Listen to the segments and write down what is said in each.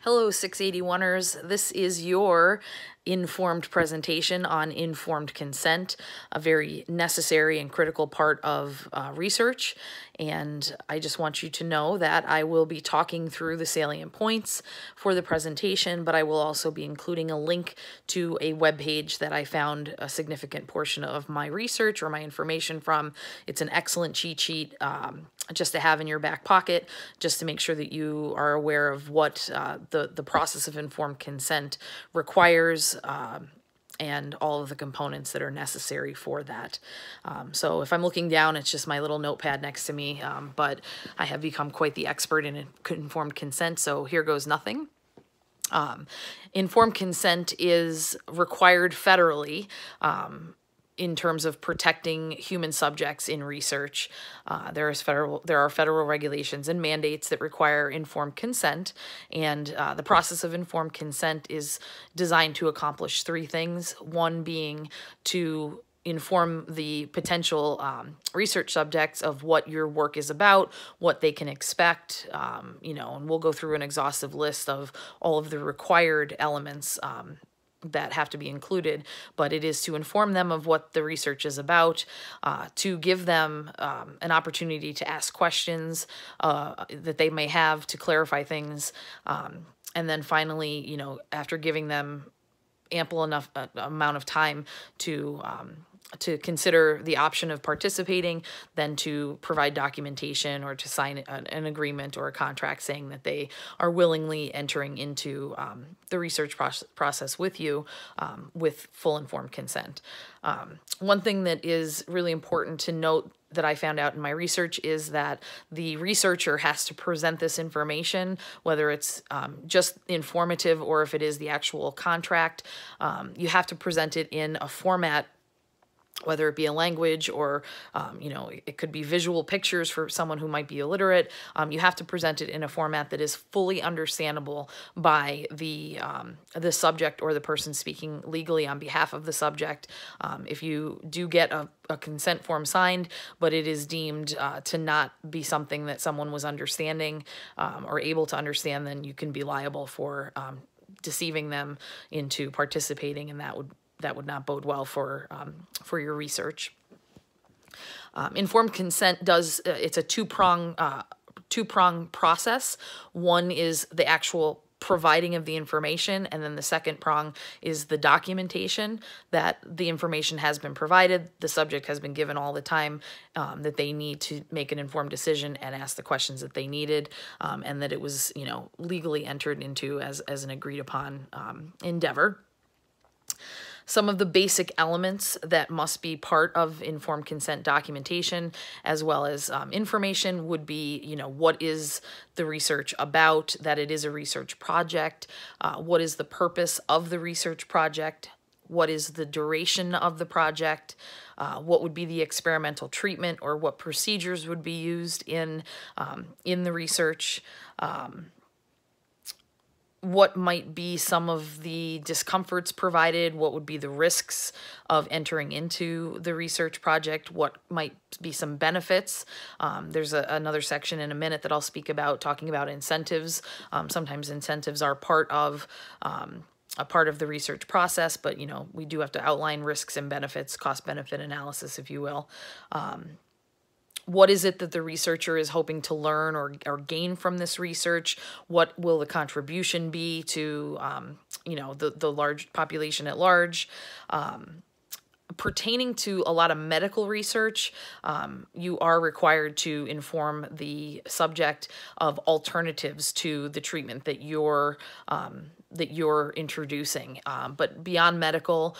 Hello, 681ers. This is your informed presentation on informed consent, a very necessary and critical part of research. And I just want you to know that I will be talking through the salient points for the presentation, but I will also be including a link to a web page that I found a significant portion of my research or my information from. It's an excellent cheat sheet just to have in your back pocket, just to make sure that you are aware of what the process of informed consent requires, and all of the components that are necessary for that. So if I'm looking down, it's just my little notepad next to me, but I have become quite the expert in informed consent, so here goes nothing. Informed consent is required federally in terms of protecting human subjects in research. There are federal regulations and mandates that require informed consent, and the process of informed consent is designed to accomplish three things. One being to inform the potential research subjects of what your work is about, what they can expect, and we'll go through an exhaustive list of all of the required elements that have to be included, but it is to inform them of what the research is about, to give them an opportunity to ask questions that they may have to clarify things, and then finally, after giving them ample enough amount of time to consider the option of participating, then to provide documentation or to sign an agreement or a contract saying that they are willingly entering into the research process with you with full informed consent. One thing that is really important to note that I found out in my research is that the researcher has to present this information, whether it's just informative or if it is the actual contract. You have to present it in a format, whether it be a language or, it could be visual pictures for someone who might be illiterate. You have to present it in a format that is fully understandable by the subject or the person speaking legally on behalf of the subject. If you do get a consent form signed, but it is deemed to not be something that someone was understanding or able to understand, then you can be liable for deceiving them into participating, and that would not bode well for your research. Informed consent it's a two-prong process. One is the actual providing of the information, and then the second prong is the documentation that the information has been provided, the subject has been given all the time that they need to make an informed decision and ask the questions that they needed, and that it was legally entered into as an agreed upon endeavor. Some of the basic elements that must be part of informed consent documentation, as well as information, would be, what is the research about, that it is a research project, what is the purpose of the research project, what is the duration of the project, what would be the experimental treatment or what procedures would be used in the research, what might be some of the discomforts provided, what would be the risks of entering into the research project, what might be some benefits. There's another section in a minute that I'll speak about, talking about incentives. Sometimes incentives are part of the research process, but we do have to outline risks and benefits, cost-benefit analysis, if you will. What is it that the researcher is hoping to learn or gain from this research? What will the contribution be to, the large population at large? Pertaining to a lot of medical research, you are required to inform the subject of alternatives to the treatment that you're introducing. But beyond medical,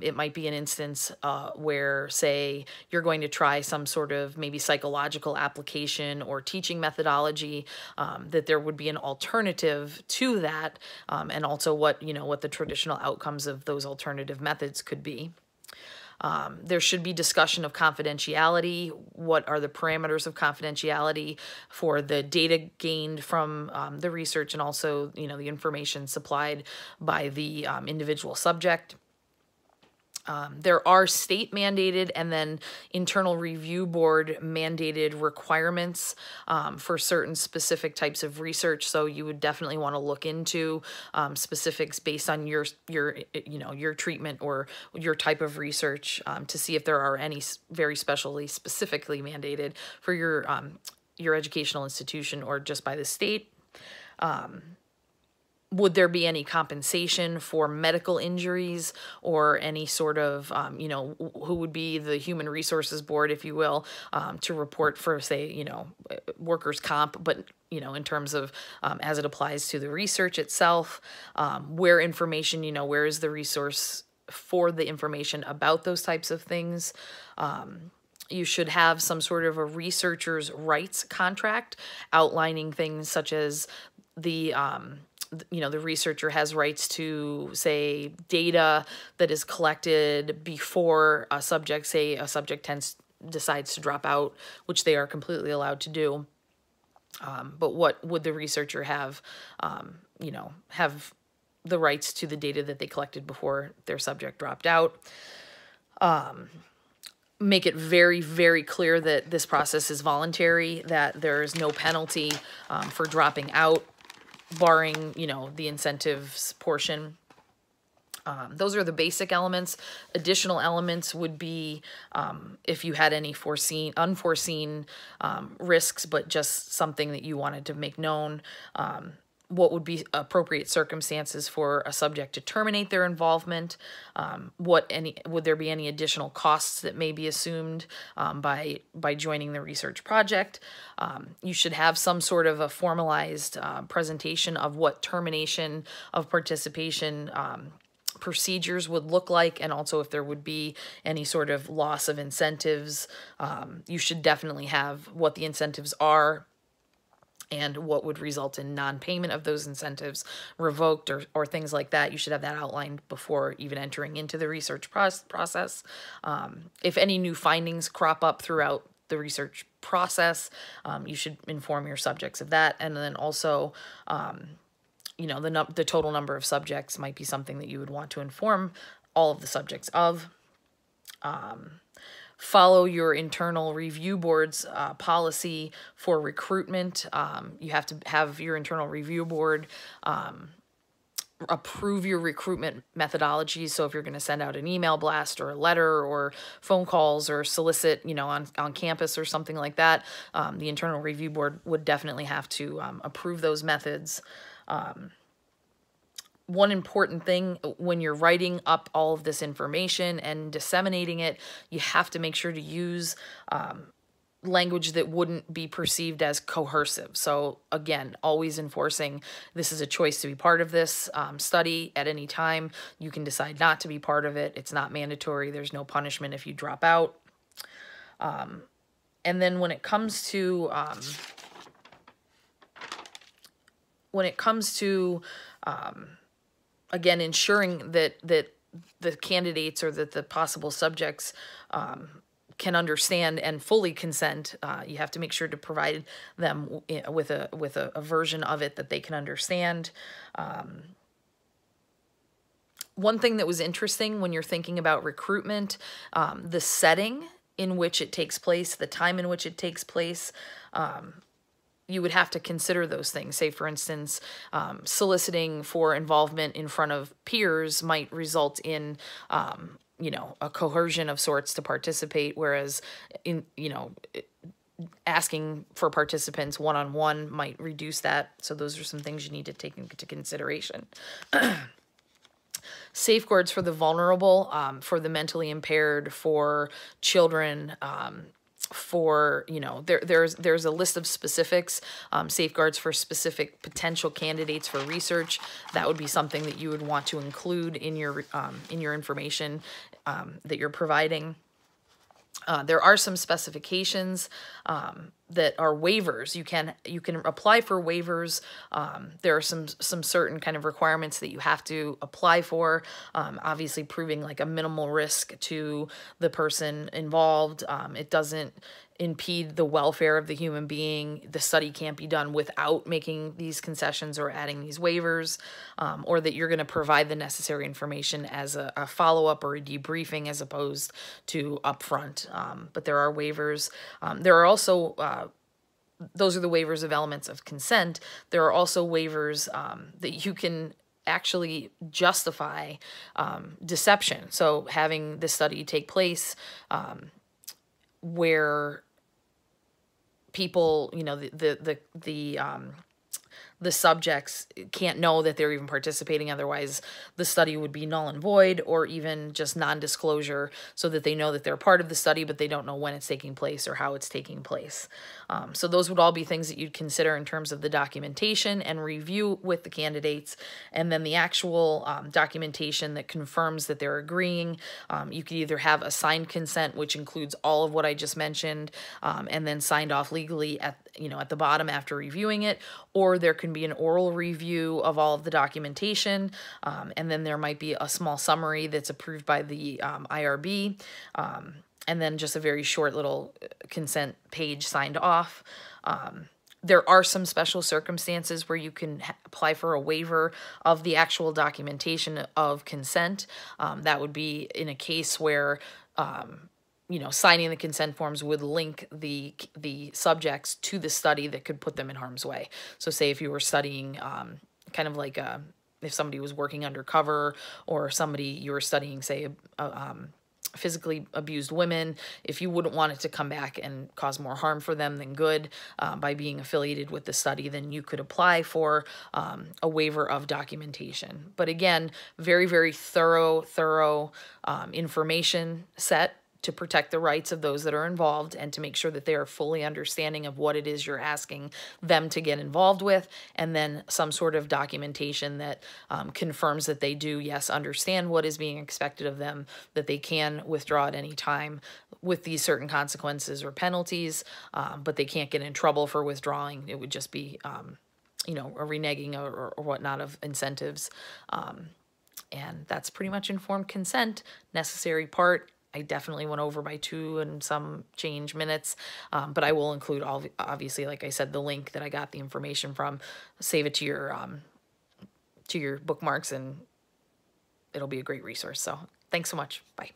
it might be an instance where, say, you're going to try some sort of maybe psychological application or teaching methodology, that there would be an alternative to that, and also what the traditional outcomes of those alternative methods could be. There should be discussion of confidentiality. What are the parameters of confidentiality for the data gained from the research, and also, the information supplied by the individual subject. There are state mandated and then internal review board mandated requirements for certain specific types of research. So you would definitely want to look into specifics based on your treatment or your type of research to see if there are any very specifically mandated for your educational institution or just by the state. Would there be any compensation for medical injuries or any sort of, who would be the human resources board, if you will, to report for, say, workers' comp, but, in terms of as it applies to the research itself, where information, where is the resource for the information about those types of things. You should have some sort of a researcher's rights contract outlining things such as the researcher has rights to, say, data that is collected before a subject, say a subject decides to drop out, which they are completely allowed to do. But what would the researcher have, have the rights to the data that they collected before their subject dropped out? Make it very, very clear that this process is voluntary, that there is no penalty for dropping out, barring, the incentives portion. Those are the basic elements. Additional elements would be if you had any unforeseen risks, but just something that you wanted to make known. What would be appropriate circumstances for a subject to terminate their involvement? Would there be any additional costs that may be assumed by joining the research project? You should have some sort of a formalized presentation of what termination of participation procedures would look like, and also if there would be any sort of loss of incentives. You should definitely have what the incentives are and what would result in non-payment of those incentives, revoked, or things like that. You should have that outlined before even entering into the research process. If any new findings crop up throughout the research process, you should inform your subjects of that. And then also, the total number of subjects might be something that you would want to inform all of the subjects of. Follow your internal review board's policy for recruitment. You have to have your internal review board approve your recruitment methodologies. So if you're going to send out an email blast or a letter or phone calls or solicit, on campus or something like that, the internal review board would definitely have to approve those methods. One important thing when you're writing up all of this information and disseminating it, you have to make sure to use language that wouldn't be perceived as coercive. So again, always enforcing this is a choice to be part of this study at any time. You can decide not to be part of it. It's not mandatory. There's no punishment if you drop out. And then when it comes to again, ensuring that the candidates or that the possible subjects can understand and fully consent, you have to make sure to provide them with a version of it that they can understand. One thing that was interesting when you're thinking about recruitment, the setting in which it takes place, the time in which it takes place, you would have to consider those things. Say, for instance, soliciting for involvement in front of peers might result in, a coercion of sorts to participate, whereas asking for participants one-on-one might reduce that. So those are some things you need to take into consideration. Safeguards for the vulnerable, for the mentally impaired, for children, there's a list of specifics, safeguards for specific potential candidates for research. That would be something that you would want to include in your information that you're providing. There are some specifications that are waivers. You can apply for waivers. There are some certain kind of requirements that you have to apply for. Obviously, proving like a minimal risk to the person involved. It doesn't impede the welfare of the human being. The study can't be done without making these concessions or adding these waivers, or that you're going to provide the necessary information as a follow-up or a debriefing as opposed to upfront. But there are waivers. There are also those are the waivers of elements of consent. There are also waivers that you can actually justify deception. So having the study take place where people, you know, the subjects can't know that they're even participating, otherwise the study would be null and void, or even just non-disclosure so that they know that they're part of the study but they don't know when it's taking place or how it's taking place. So those would all be things that you'd consider in terms of the documentation and review with the candidates, and then the actual documentation that confirms that they're agreeing. You could either have a signed consent, which includes all of what I just mentioned, and then signed off legally at the bottom after reviewing it, or there can be an oral review of all of the documentation, and then there might be a small summary that's approved by the IRB, and then just a very short little consent page signed off. There are some special circumstances where you can apply for a waiver of the actual documentation of consent. That would be in a case where signing the consent forms would link the subjects to the study that could put them in harm's way. So say if you were studying kind of like if somebody was working undercover, or you were studying, say, physically abused women, if you wouldn't want it to come back and cause more harm for them than good by being affiliated with the study, then you could apply for a waiver of documentation. But again, very, very thorough information set to protect the rights of those that are involved and to make sure that they are fully understanding of what it is you're asking them to get involved with, and then some sort of documentation that confirms that they do, yes, understand what is being expected of them, that they can withdraw at any time with these certain consequences or penalties, but they can't get in trouble for withdrawing. It would just be, a reneging or whatnot of incentives. And that's pretty much informed consent, necessary part. I definitely went over by 2 and some change minutes, but I will include obviously, like I said, the link that I got the information from. Save it to your bookmarks, and it'll be a great resource. So thanks so much. Bye.